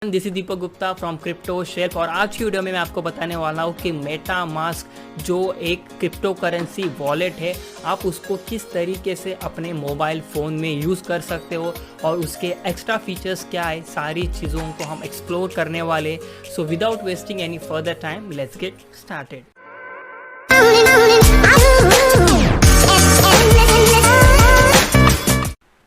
This is Deepak Gupta from crypto shelf और आज की वीडियो में मैं आपको बताने वाला हूँ कि मेटा मास्क जो एक क्रिप्टो करेंसी वॉलेट है, आप उसको किस तरीके से अपने मोबाइल फ़ोन में यूज़ कर सकते हो और उसके एक्स्ट्रा फीचर्स क्या है, सारी चीज़ों को हम एक्सप्लोर करने वाले। So without wasting any further time, let's get started.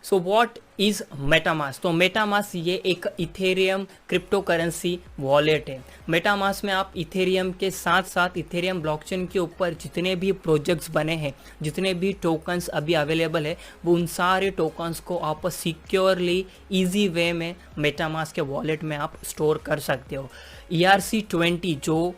So what is MetaMask? तो मेटामास्क ये एक इथेरियम क्रिप्टो करेंसी वॉलेट है। मेटामास्क में आप इथेरियम के साथ साथ इथेरियम ब्लॉकचेन के ऊपर जितने भी प्रोजेक्ट्स बने हैं, जितने भी टोकन्स अभी अवेलेबल है, वो उन सारे टोकन्स को आप सिक्योरली ईजी वे में मेटामास्क के वॉलेट में आप स्टोर कर सकते हो। ERC-20 जो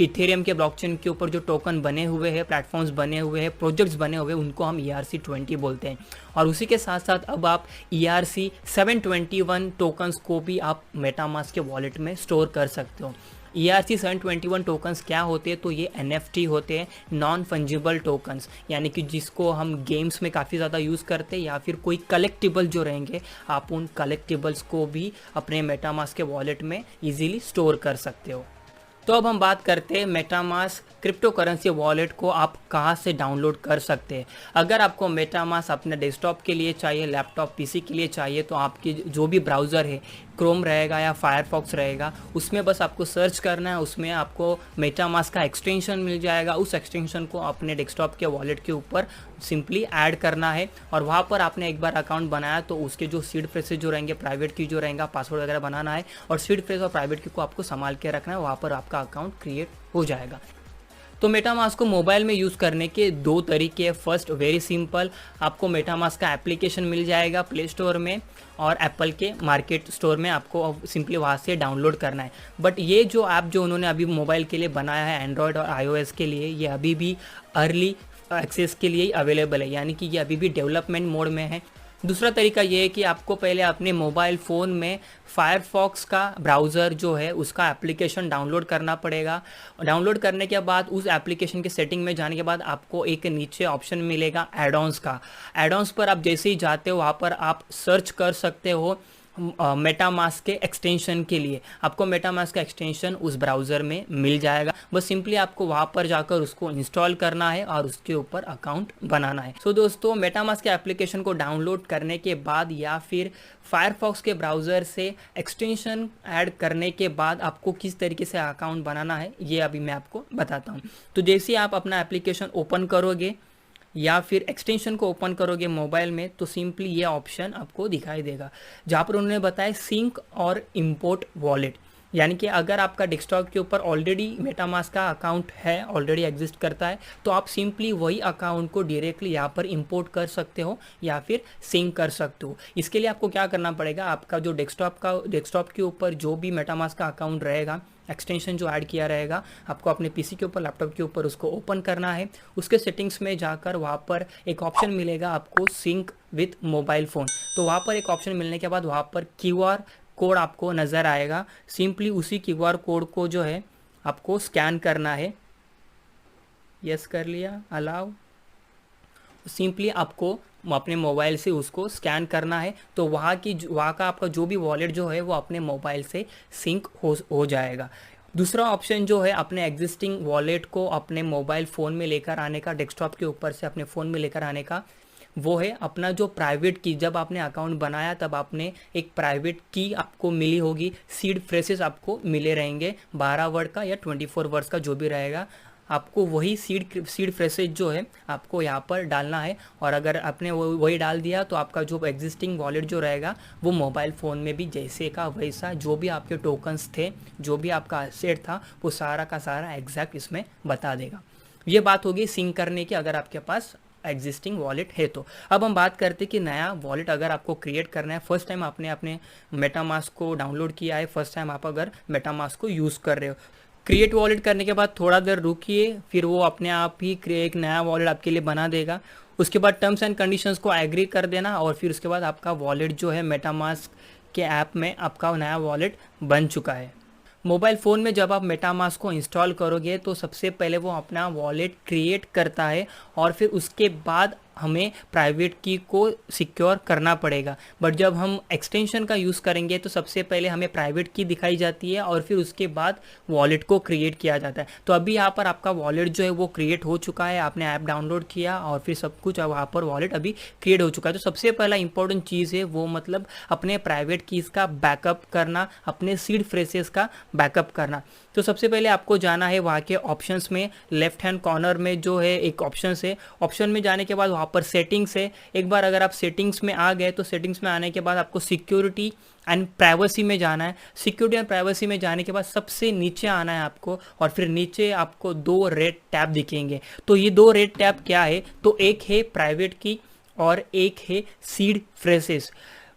इथेरियम के ब्लॉकचेन के ऊपर जो टोकन बने हुए हैं, प्लेटफॉर्म्स बने हुए हैं, प्रोजेक्ट्स बने हुए हैं, उनको हम ERC-20 बोलते हैं। और उसी के साथ साथ अब आप ERC-721 टोकन्स को भी आप मेटामास्क के वॉलेट में स्टोर कर सकते हो। ERC-721 टोकन्स क्या होते हैं? तो ये NFT होते हैं, नॉन फंजिबल टोकन्स, यानी कि जिसको हम गेम्स में काफ़ी ज़्यादा यूज़ करते हैं या फिर कोई कलेक्टिबल जो रहेंगे, आप उन कलेक्टिबल्स को भी अपने मेटामास्क के वॉलेट में ईजिली स्टोर कर सकते हो। तो अब हम बात करते हैं मेटामास्क क्रिप्टो करेंसी वॉलेट को आप कहाँ से डाउनलोड कर सकते हैं। अगर आपको मेटामास्क अपने डेस्कटॉप के लिए चाहिए, लैपटॉप PC के लिए चाहिए, तो आपकी जो भी ब्राउज़र है, क्रोम रहेगा या फायरफॉक्स रहेगा, उसमें बस आपको सर्च करना है, उसमें आपको मेटामास्क का एक्सटेंशन मिल जाएगा। उस एक्सटेंशन को अपने डेस्कटॉप के वॉलेट के ऊपर सिंपली ऐड करना है और वहाँ पर आपने एक बार अकाउंट बनाया तो उसके जो सीड फ्रेसेस जो रहेंगे, प्राइवेट की जो रहेगा, पासवर्ड वगैरह बनाना है और सीड फ्रेस और प्राइवेट की को आपको संभाल के रखना है। वहाँ पर आपका अकाउंट क्रिएट हो जाएगा। तो मेटामास्क को मोबाइल में यूज़ करने के दो तरीके हैं। फर्स्ट, वेरी सिंपल, आपको मेटामास्क का एप्लीकेशन मिल जाएगा प्ले स्टोर में और एप्पल के मार्केट स्टोर में, आपको सिंपली वहाँ से डाउनलोड करना है। बट ये जो ऐप जो उन्होंने अभी मोबाइल के लिए बनाया है, एंड्रॉयड और iOS के लिए, ये अभी भी अर्ली एक्सेस के लिए ही अवेलेबल है, यानी कि ये अभी भी डेवलपमेंट मोड में है। दूसरा तरीका ये है कि आपको पहले अपने मोबाइल फ़ोन में फायरफॉक्स का ब्राउज़र जो है उसका एप्लीकेशन डाउनलोड करना पड़ेगा। डाउनलोड करने के बाद उस एप्लीकेशन के सेटिंग में जाने के बाद आपको एक नीचे ऑप्शन मिलेगा एड-ऑन्स का। एड-ऑन्स पर आप जैसे ही जाते हो वहाँ पर आप सर्च कर सकते हो मेटामास्क के एक्सटेंशन के लिए। आपको मेटामास्क का एक्सटेंशन उस ब्राउज़र में मिल जाएगा। बस सिंपली आपको वहाँ पर जाकर उसको इंस्टॉल करना है और उसके ऊपर अकाउंट बनाना है। सो दोस्तों, मेटामास्क के एप्लीकेशन को डाउनलोड करने के बाद या फिर फायरफॉक्स के ब्राउज़र से एक्सटेंशन ऐड करने के बाद आपको किस तरीके से अकाउंट बनाना है, ये अभी मैं आपको बताता हूँ। तो जैसे ही आप अपना एप्लीकेशन ओपन करोगे या फिर एक्सटेंशन को ओपन करोगे मोबाइल में, तो सिंपली ये ऑप्शन आपको दिखाई देगा जहाँ पर उन्होंने बताया सिंक और इंपोर्ट वॉलेट। यानी कि अगर आपका डेस्कटॉप के ऊपर ऑलरेडी मेटामास्क का अकाउंट है, ऑलरेडी एग्जिस्ट करता है, तो आप सिंपली वही अकाउंट को डायरेक्टली यहाँ पर इंपोर्ट कर सकते हो या फिर सिंक कर सकते हो। इसके लिए आपको क्या करना पड़ेगा, आपका जो डेस्कटॉप के ऊपर जो भी मेटामास्क का अकाउंट रहेगा, एक्सटेंशन जो ऐड किया रहेगा, आपको अपने PC के ऊपर, लैपटॉप के ऊपर उसको ओपन करना है। उसके सेटिंग्स में जाकर वहाँ पर एक ऑप्शन मिलेगा आपको सिंक विथ मोबाइल फ़ोन। तो वहाँ पर एक ऑप्शन मिलने के बाद वहाँ पर QR कोड आपको नज़र आएगा। सिंपली उसी QR कोड को जो है आपको स्कैन करना है। यस कर लिया, अलाउ। सिंपली आपको अपने मोबाइल से उसको स्कैन करना है, तो वहाँ का आपका जो भी वॉलेट जो है वो अपने मोबाइल से सिंक हो जाएगा। दूसरा ऑप्शन जो है अपने एग्जिस्टिंग वॉलेट को अपने मोबाइल फ़ोन में लेकर आने का, डेस्कटॉप के ऊपर से अपने फ़ोन में लेकर आने का, वो है अपना जो प्राइवेट की। जब आपने अकाउंट बनाया तब आपने एक प्राइवेट की आपको मिली होगी, सीड फ्रेसेस आपको मिले रहेंगे, 12 वर्ड का या 24 वर्ड्स का जो भी रहेगा, आपको वही सीड फ्रेसेज जो है आपको यहाँ पर डालना है। और अगर आपने वही डाल दिया तो आपका जो एग्जिस्टिंग वॉलेट जो रहेगा वो मोबाइल फ़ोन में भी जैसे का वैसा, जो भी आपके टोकन्स थे, जो भी आपका एसेट था, वो सारा का सारा एग्जैक्ट इसमें बता देगा। ये बात होगी सिंक करने की, अगर आपके पास एग्जिस्टिंग वॉलेट है तो। अब हम बात करते हैं कि नया वॉलेट अगर आपको क्रिएट करना है, फर्स्ट टाइम आपने अपने मेटामास्क को डाउनलोड किया है, फर्स्ट टाइम आप अगर मेटामास्क को यूज़ कर रहे हो, क्रिएट वॉलेट करने के बाद थोड़ा देर रुकिए, फिर वो अपने आप ही एक नया वॉलेट आपके लिए बना देगा। उसके बाद टर्म्स एंड कंडीशंस को एग्री कर देना और फिर उसके बाद आपका वॉलेट जो है मेटामास्क के ऐप में आपका नया वॉलेट बन चुका है। मोबाइल फ़ोन में जब आप मेटामास्क को इंस्टॉल करोगे तो सबसे पहले वो अपना वॉलेट क्रिएट करता है और फिर उसके बाद हमें प्राइवेट की को सिक्योर करना पड़ेगा। बट जब हम एक्सटेंशन का यूज़ करेंगे तो सबसे पहले हमें प्राइवेट की दिखाई जाती है और फिर उसके बाद वॉलेट को क्रिएट किया जाता है। तो अभी यहाँ पर आपका वॉलेट जो है वो क्रिएट हो चुका है, आपने ऐप डाउनलोड किया और फिर सब कुछ वहाँ पर वॉलेट अभी क्रिएट हो चुका है। तो सबसे पहला इंपॉर्टेंट चीज़ है वो मतलब अपने प्राइवेट कीज़ का बैकअप करना, अपने सीड फ्रेजेस का बैकअप करना। तो सबसे पहले आपको जाना है वहाँ के ऑप्शंस में, लेफ्ट हैंड कॉर्नर में जो है एक ऑप्शंस है, ऑप्शन में जाने के बाद वहाँ पर सेटिंग्स है। एक बार अगर आप सेटिंग्स में आ गए तो सेटिंग्स में आने के बाद आपको सिक्योरिटी एंड प्राइवेसी में जाना है। सिक्योरिटी एंड प्राइवेसी में जाने के बाद सबसे नीचे आना है आपको और फिर नीचे आपको 2 रेड टैब दिखेंगे। तो ये 2 रेड टैब क्या है, तो एक है प्राइवेट की और एक है सीड फ्रेजेस।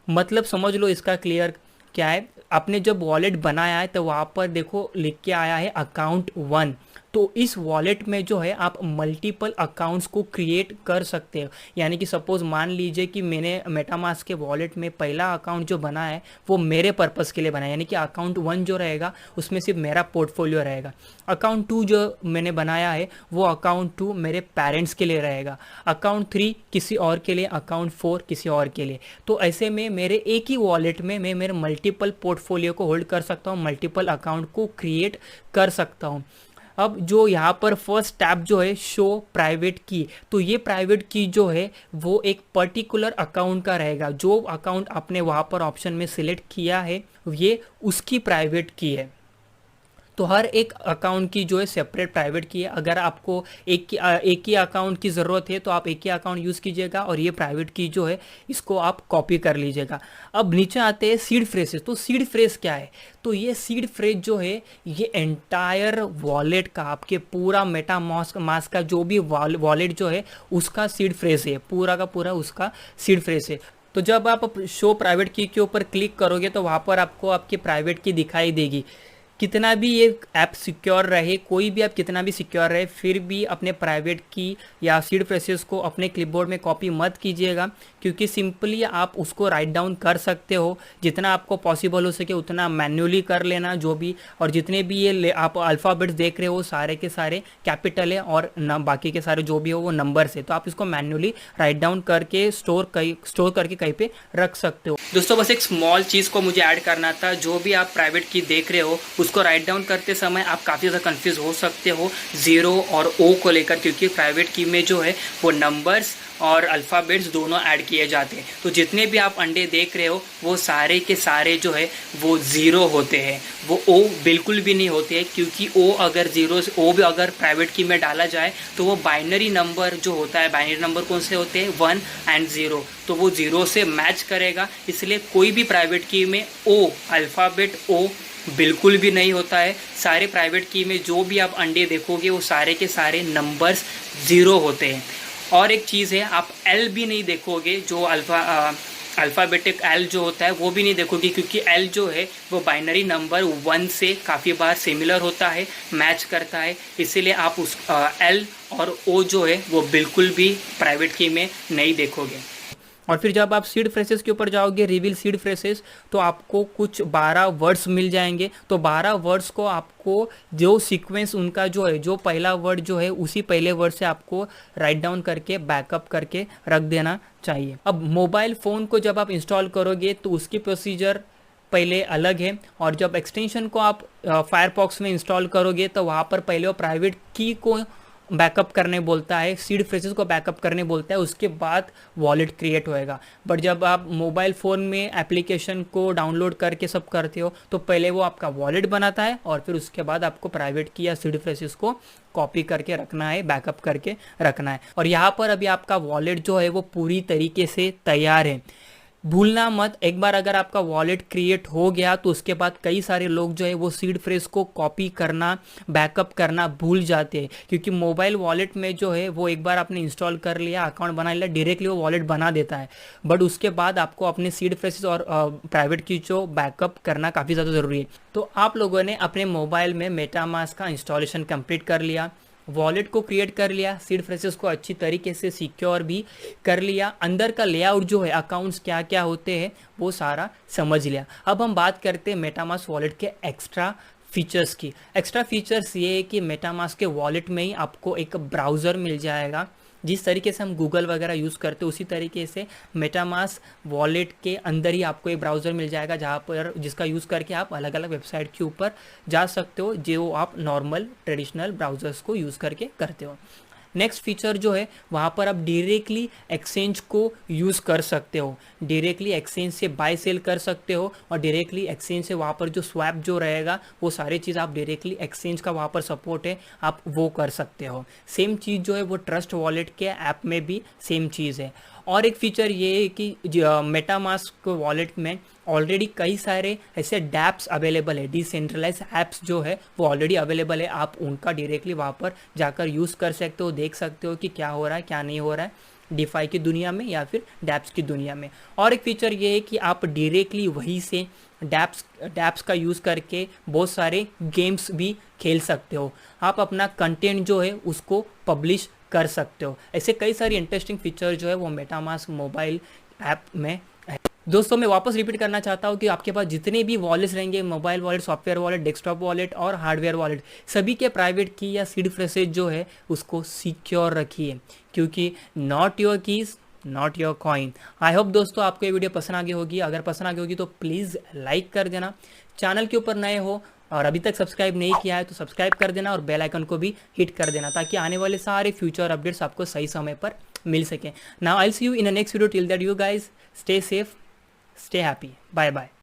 मतलब समझ लो इसका क्लियर क्या है। आपने जब वॉलेट बनाया है तो वहाँ पर देखो लिख के आया है अकाउंट 1। तो इस वॉलेट में जो है आप मल्टीपल अकाउंट्स को क्रिएट कर सकते हो। यानी कि सपोज मान लीजिए कि मैंने मेटामास्क के वॉलेट में पहला अकाउंट जो बना है वो मेरे पर्पस के लिए बना है, यानी कि अकाउंट 1 जो रहेगा उसमें सिर्फ मेरा पोर्टफोलियो रहेगा। अकाउंट 2 जो मैंने बनाया है वो अकाउंट 2 मेरे पेरेंट्स के लिए रहेगा, अकाउंट 3 किसी और के लिए, अकाउंट 4 किसी और के लिए। तो ऐसे में मेरे एक ही वॉलेट में मैं मेरे मल्टीपल पोर्टफोलियो को होल्ड कर सकता हूँ, मल्टीपल अकाउंट को क्रिएट कर सकता हूँ। अब जो यहाँ पर फर्स्ट टैब जो है शो प्राइवेट की, तो ये प्राइवेट की जो है वो एक पर्टिकुलर अकाउंट का रहेगा। जो अकाउंट आपने वहाँ पर ऑप्शन में सिलेक्ट किया है ये उसकी प्राइवेट की है। तो हर एक अकाउंट की जो है सेपरेट प्राइवेट की है। अगर आपको एक ही अकाउंट की ज़रूरत है तो आप एक ही अकाउंट यूज़ कीजिएगा और ये प्राइवेट की जो है इसको आप कॉपी कर लीजिएगा। अब नीचे आते हैं सीड फ्रेजेस। तो सीड फ्रेज क्या है, तो ये सीड फ्रेज जो है ये एंटायर वॉलेट का, आपके पूरा मेटामास्क का जो भी वॉलेट जो है उसका सीड फ्रेज है, पूरा का पूरा उसका सीड फ्रेज है। तो जब आप शो प्राइवेट की के ऊपर क्लिक करोगे तो वहाँ पर आपको आपकी प्राइवेट की दिखाई देगी। कितना भी ये ऐप सिक्योर रहे, कोई भी ऐप कितना भी सिक्योर रहे, फिर भी अपने प्राइवेट की या सीड फ्रेजेस को अपने क्लिपबोर्ड में कॉपी मत कीजिएगा, क्योंकि सिंपली आप उसको राइट डाउन कर सकते हो। जितना आपको पॉसिबल हो सके उतना मैन्युअली कर लेना जो भी, और जितने भी ये आप अल्फ़ाबेट्स देख रहे हो सारे के सारे कैपिटल है और बाकी के सारे जो भी हो वो नंबर्स है। तो आप इसको मैन्युअली राइट डाउन करके स्टोर करके कहीं पे रख सकते हो। दोस्तों बस एक स्मॉल चीज़ को मुझे ऐड करना था, जो भी आप प्राइवेट की देख रहे हो उसको राइट डाउन करते समय आप काफ़ी ज़्यादा कंफ्यूज हो सकते हो ज़ीरो और ओ को लेकर, क्योंकि प्राइवेट की में जो है वो नंबर्स और अल्फ़ाबेट्स दोनों ऐड किए जाते हैं। तो जितने भी आप अंडे देख रहे हो वो सारे के सारे जो है वो ज़ीरो होते हैं, वो ओ बिल्कुल भी नहीं होते हैं, क्योंकि ओ अगर ज़ीरो ओ भी अगर प्राइवेट की में डाला जाए तो वो बाइनरी नंबर जो होता है, बाइनरी नंबर कौन से होते हैं 1 एंड 0, तो वो 0 से मैच करेगा। इसलिए कोई भी प्राइवेट की में ओ अल्फ़ाबेट ओ बिल्कुल भी नहीं होता है। सारे प्राइवेट की में जो भी आप अंडे देखोगे वो सारे के सारे नंबर्स 0 होते हैं। और एक चीज़ है, आप एल भी नहीं देखोगे, जो अल्फ़ाबेटिक एल जो होता है वो भी नहीं देखोगे, क्योंकि एल जो है वो बाइनरी नंबर 1 से काफ़ी बार सिमिलर होता है, मैच करता है। इसीलिए आप उस एल और ओ जो है वो बिल्कुल भी प्राइवेट की में नहीं देखोगे। और फिर जब आप सीड फ्रेजेस के ऊपर जाओगे, रिवील सीड फ्रेजेस, तो आपको कुछ 12 वर्ड्स मिल जाएंगे। तो 12 वर्ड्स को आपको जो सीक्वेंस उनका जो है, जो पहला वर्ड जो है उसी पहले वर्ड से आपको राइट डाउन करके बैकअप करके रख देना चाहिए। अब मोबाइल फ़ोन को जब आप इंस्टॉल करोगे तो उसकी प्रोसीजर पहले अलग है, और जब एक्सटेंशन को आप फायरफॉक्स में इंस्टॉल करोगे तो वहाँ पर पहले वो प्राइवेट की को बैकअप करने बोलता है, सीड फ्रेजेस को बैकअप करने बोलता है, उसके बाद वॉलेट क्रिएट होएगा। बट जब आप मोबाइल फ़ोन में एप्लीकेशन को डाउनलोड करके सब करते हो तो पहले वो आपका वॉलेट बनाता है और फिर उसके बाद आपको प्राइवेट की या सीड फ्रेजेस को कॉपी करके रखना है, बैकअप करके रखना है। और यहाँ पर अभी आपका वॉलेट जो है वो पूरी तरीके से तैयार है। भूलना मत, एक बार अगर आपका वॉलेट क्रिएट हो गया तो उसके बाद कई सारे लोग जो है वो सीड फ्रेज को कॉपी करना, बैकअप करना भूल जाते हैं, क्योंकि मोबाइल वॉलेट में जो है वो एक बार आपने इंस्टॉल कर लिया, अकाउंट बना लिया, डायरेक्टली वो वॉलेट बना देता है। बट उसके बाद आपको अपने सीड फ्रेजेस और प्राइवेट की जो बैकअप करना काफ़ी ज़्यादा ज़रूरी है। तो आप लोगों ने अपने मोबाइल में मेटामास्क का इंस्टॉलेशन कंप्लीट कर लिया, वॉलेट को क्रिएट कर लिया, सीड फ्रेजेस को अच्छी तरीके से सिक्योर भी कर लिया, अंदर का लेआउट जो है, अकाउंट्स क्या क्या होते हैं वो सारा समझ लिया। अब हम बात करते हैं मेटामास्क वॉलेट के एक्स्ट्रा फीचर्स की। एक्स्ट्रा फीचर्स ये है कि मेटामास्क के वॉलेट में ही आपको एक ब्राउज़र मिल जाएगा जिस तरीके से हम गूगल वगैरह यूज़ करते हैं उसी तरीके से मेटामास्क वॉलेट के अंदर ही आपको एक ब्राउज़र मिल जाएगा जहाँ पर जिसका यूज़ करके आप अलग अलग वेबसाइट के ऊपर जा सकते हो जो आप नॉर्मल ट्रेडिशनल ब्राउज़र्स को यूज़ करके करते हो। नेक्स्ट फीचर जो है वहाँ पर आप डायरेक्टली एक्सचेंज को यूज़ कर सकते हो, डायरेक्टली एक्सचेंज से बाय सेल कर सकते हो और डायरेक्टली एक्सचेंज से वहाँ पर जो स्वैप जो रहेगा वो सारी चीज़ आप डायरेक्टली एक्सचेंज का वहाँ पर सपोर्ट है आप वो कर सकते हो। सेम चीज़ जो है वो ट्रस्ट वॉलेट के ऐप में भी सेम चीज़ है। और एक फीचर ये है कि मेटामास्क वॉलेट में ऑलरेडी कई सारे ऐसे डैप्स अवेलेबल है, डिसेंट्रलाइज ऐप्स जो है वो ऑलरेडी अवेलेबल है, आप उनका डायरेक्टली वहाँ पर जाकर यूज़ कर सकते हो, देख सकते हो कि क्या हो रहा है क्या नहीं हो रहा है डिफाई की दुनिया में या फिर डैप्स की दुनिया में। और एक फीचर ये है कि आप डायरेक्टली वहीं से डैप्स का यूज़ करके बहुत सारे गेम्स भी खेल सकते हो, आप अपना कंटेंट जो है उसको पब्लिश कर सकते हो। ऐसे कई सारी इंटरेस्टिंग फीचर जो है वो मेटामास्क मोबाइल ऐप में है। दोस्तों मैं वापस रिपीट करना चाहता हूँ कि आपके पास जितने भी वॉलेट्स रहेंगे, mobile wallet, software wallet, desktop wallet और हार्डवेयर वॉलेट, सभी के प्राइवेट की या सीड फ्रेसेज जो है उसको सिक्योर रखिए, क्योंकि not your keys not your coin. I hope दोस्तों आपको ये वीडियो पसंद आ गई होगी, अगर पसंद आ गई होगी तो प्लीज़ लाइक कर देना, चैनल के ऊपर नए हो और अभी तक सब्सक्राइब नहीं किया है तो सब्सक्राइब कर देना और बेल आइकन को भी हिट कर देना ताकि आने वाले सारे फ्यूचर अपडेट्स आपको सही समय पर मिल सकें। Now I will see you in the next video, till that you guys stay safe, stay happy, bye bye.